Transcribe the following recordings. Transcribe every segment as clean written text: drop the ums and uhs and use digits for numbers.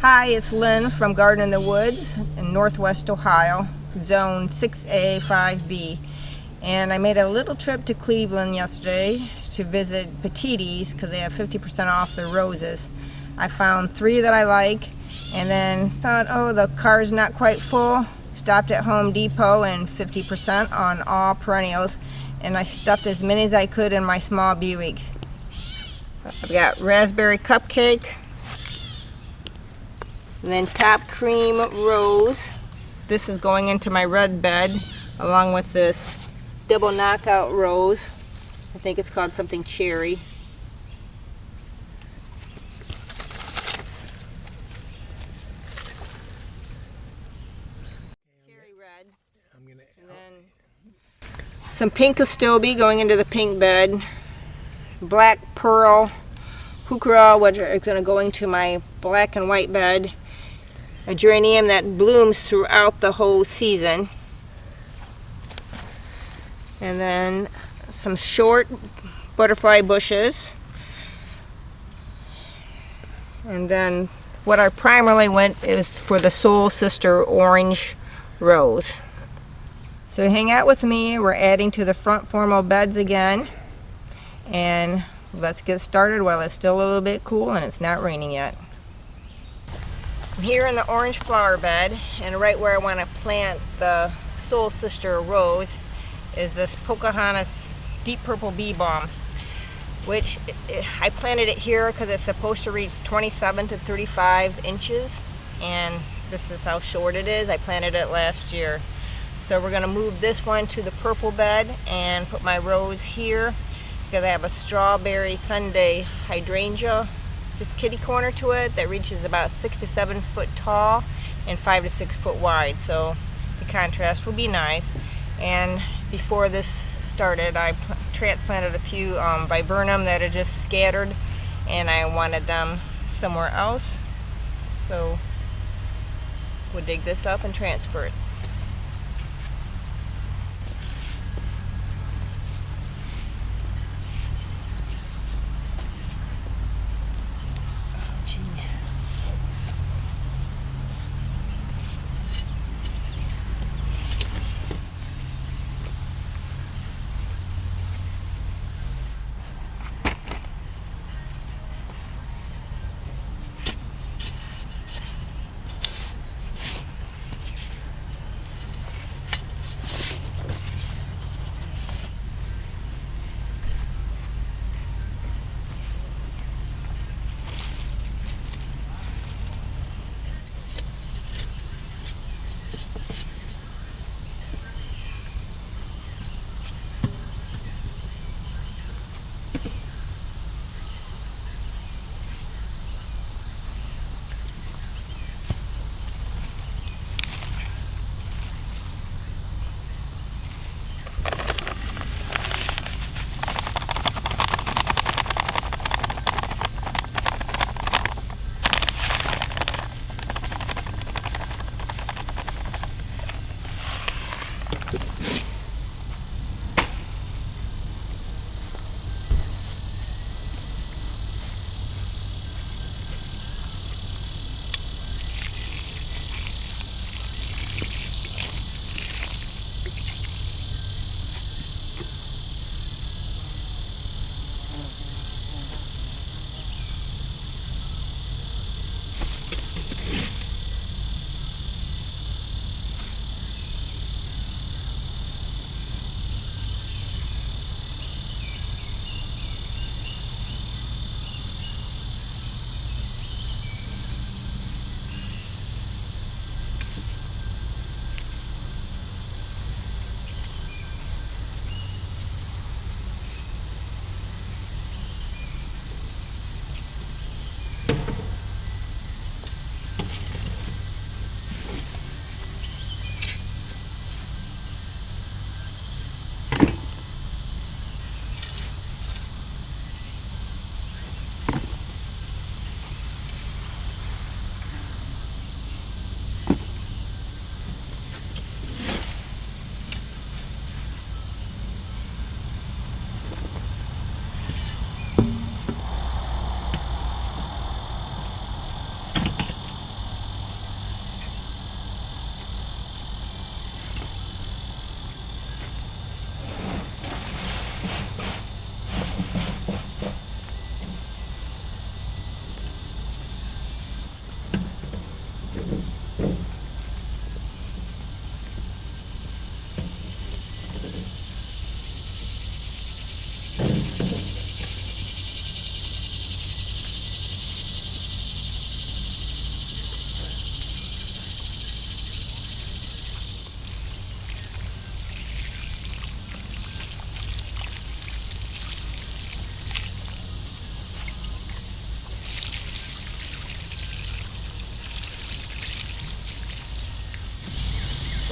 Hi, it's Lynn from Garden in the Woods in Northwest Ohio, Zone 6A 5B. And I made a little trip to Cleveland yesterday to visit Petitti's because they have 50% off their roses. I found 3 that I like and then thought, oh, the car's not quite full. Stopped at Home Depot and 50% on all perennials, and I stuffed as many as I could in my small Buicks. I've got raspberry cupcake, and then top cream rose. This is going into my red bed along with this double knockout rose. I think it's called something cherry. Cherry red. And then some pink Astilbe going into the pink bed. Black pearl heuchera, which is going to go into my black and white bed. A geranium that blooms throughout the whole season. And then some short butterfly bushes. And then what I primarily went is for the Soul Sister orange rose. So hang out with me. We're adding to the front formal beds again. And let's get started while it's still a little bit cool and it's not raining yet. I'm here in the orange flower bed, and right where I want to plant the Soul Sister rose is this Pocahontas Deep Purple Bee Balm, which I planted it here because it's supposed to reach 27 to 35 inches, and this is how short it is. I planted it last year. So we're going to move this one to the purple bed and put my rose here because I have a strawberry Sunday hydrangea, just kitty corner to it, that reaches about 6 to 7 foot tall and 5 to 6 foot wide. So the contrast will be nice. And before this started, I transplanted a few viburnum that are just scattered, and I wanted them somewhere else. So we'll dig this up and transfer it.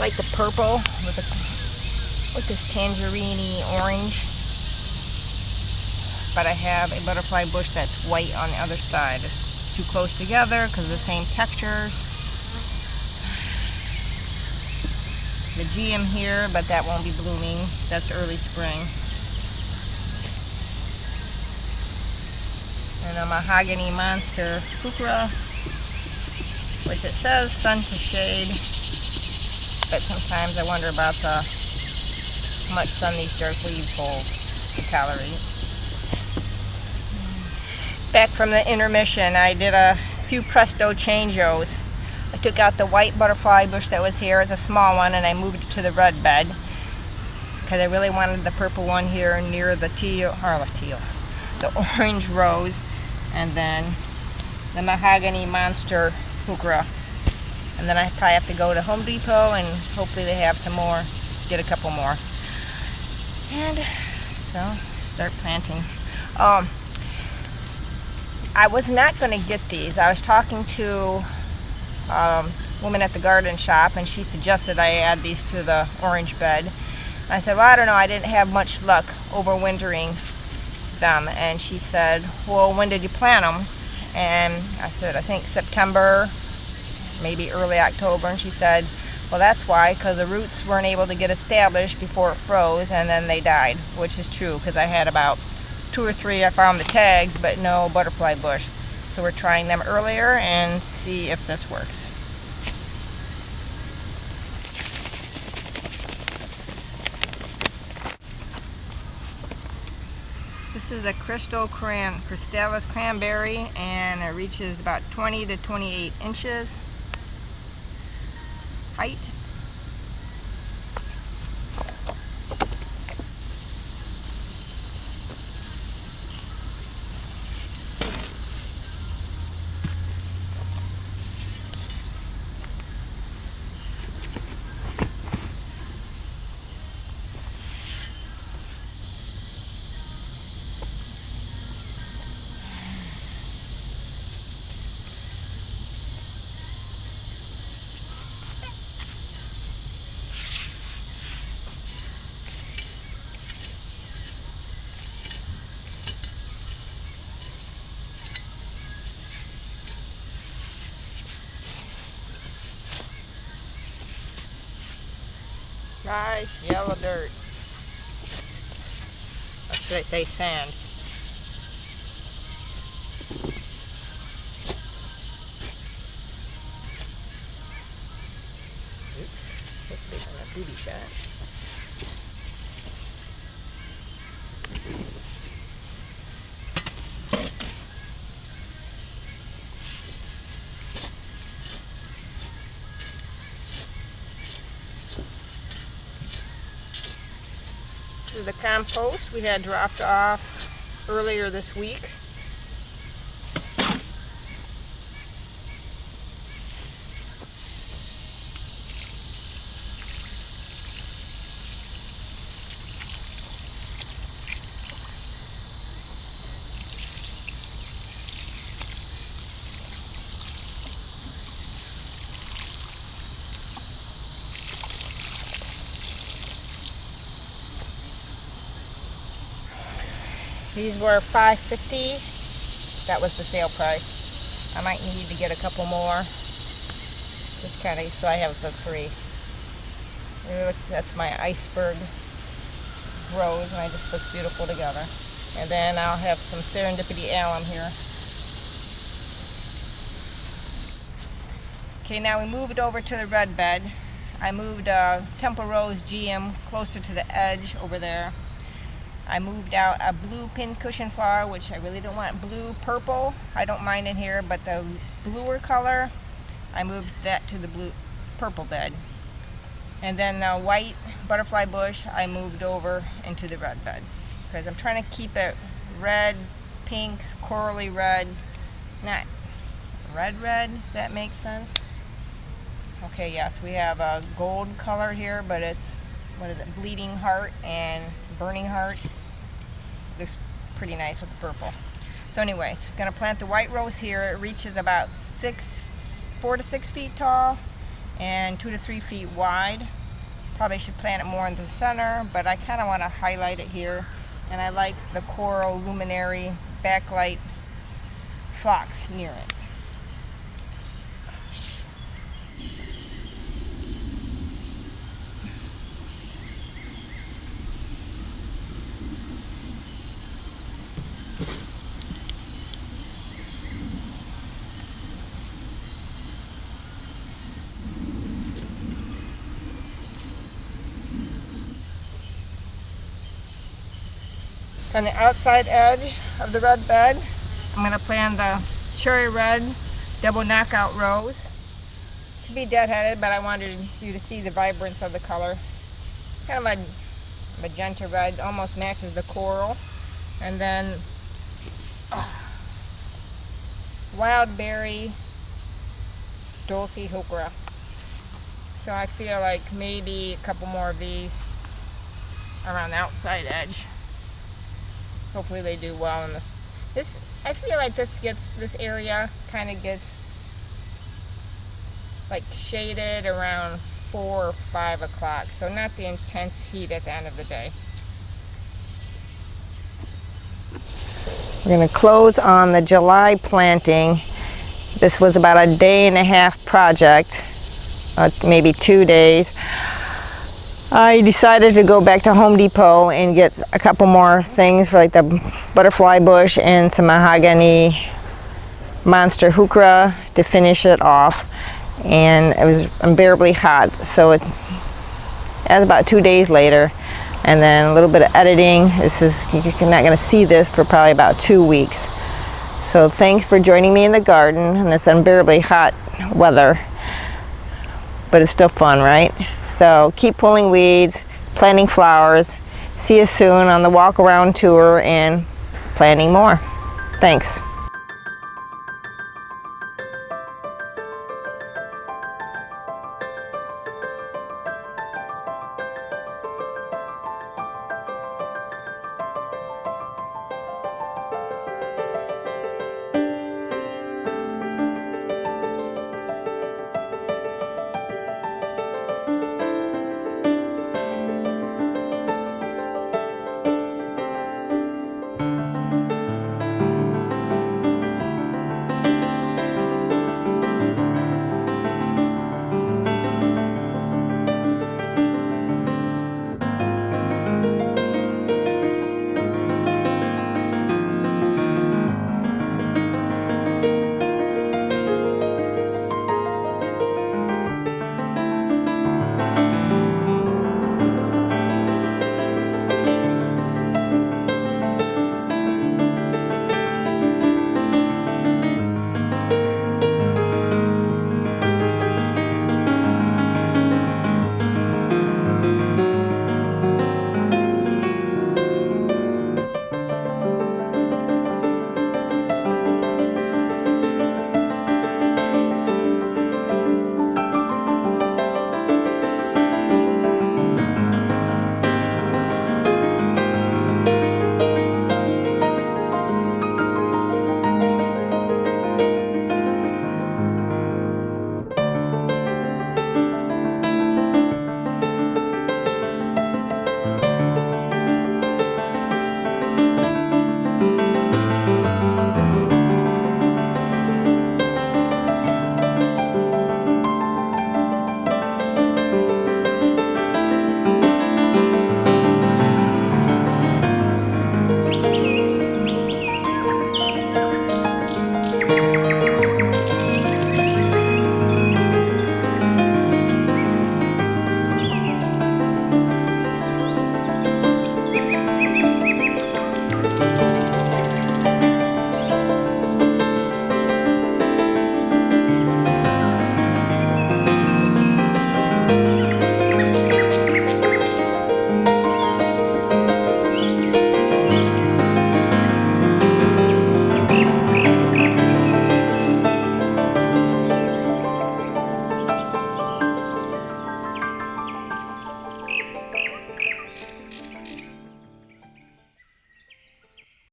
like the purple with this tangerine orange. But I have a butterfly bush that's white on the other side. It's too close together because of the same textures. The GM here, but that won't be blooming. That's early spring. And a mahogany monster heuchera, which it says sun to shade, but sometimes I wonder about how much sun these dark leaves hold to tolerate. Back from the intermission, I did a few presto changos. I took out the white butterfly bush that was here as a small one, and I moved it to the red bed because I really wanted the purple one here near the the orange rose, and then the mahogany monster heuchera. And then I probably have to go to Home Depot and hopefully they have some more, get a couple more. And so start planting. I was not going to get these. I was talking to a woman at the garden shop, and she suggested I add these to the orange bed. I said, well, I don't know, I didn't have much luck overwintering them. And she said, well, when did you plant them? And I said, I think September, maybe early October. And she said, well, that's why, because the roots weren't able to get established before it froze, and then they died, which is true, because I had about 2 or 3, I found the tags, but no butterfly bush. So we're trying them earlier and see if this works. This is a Crystallis cranberry, and it reaches about 20 to 28 inches height. Nice yellow dirt. Or should I say sand? Oops, that's big on a booty shot. This is the compost we had dropped off earlier this week. These were $5.50. That was the sale price. I might need to get a couple more. Just kind of so I have the 3. That's my iceberg rose, and it just looks beautiful together. And then I'll have some serendipity alum here. Okay, now we moved over to the red bed. I moved Temple Rose GM closer to the edge over there. I moved out a blue pincushion flower, which I really don't want blue purple. I don't mind in here, but the bluer color, I moved that to the blue purple bed. And then the white butterfly bush, I moved over into the red bed. Because I'm trying to keep it red, pinks, corally red, not red, if that makes sense. Okay, yes, we have a gold color here, but it's, what is it, bleeding heart and burning heart. Looks pretty nice with the purple. So anyways, I'm gonna plant the white rose here. It reaches about 4 to 6 feet tall, and 2 to 3 feet wide. Probably should plant it more in the center, but I kind of want to highlight it here. And I like the coral luminary backlight phlox near it. On the outside edge of the red bed, I'm going to plant the cherry red double knockout rose. Could be deadheaded, but I wanted you to see the vibrance of the color. Kind of a magenta red, almost matches the coral. And then wild berry Dulce Heuchera. So I feel like maybe a couple more of these around the outside edge. Hopefully they do well in this. I feel like this area kind of gets like shaded around 4 or 5 o'clock. So not the intense heat at the end of the day. We're going to close on the July planting. This was about a day and a half project, maybe 2 days. I decided to go back to Home Depot and get a couple more things for like the butterfly bush and some mahogany monster heuchera to finish it off. And it was unbearably hot, so that's about 2 days later. And then a little bit of editing. You're not going to see this for probably about 2 weeks. So thanks for joining me in the garden in this unbearably hot weather. But it's still fun, right? So keep pulling weeds, planting flowers. See you soon on the walk around tour and planting more. Thanks.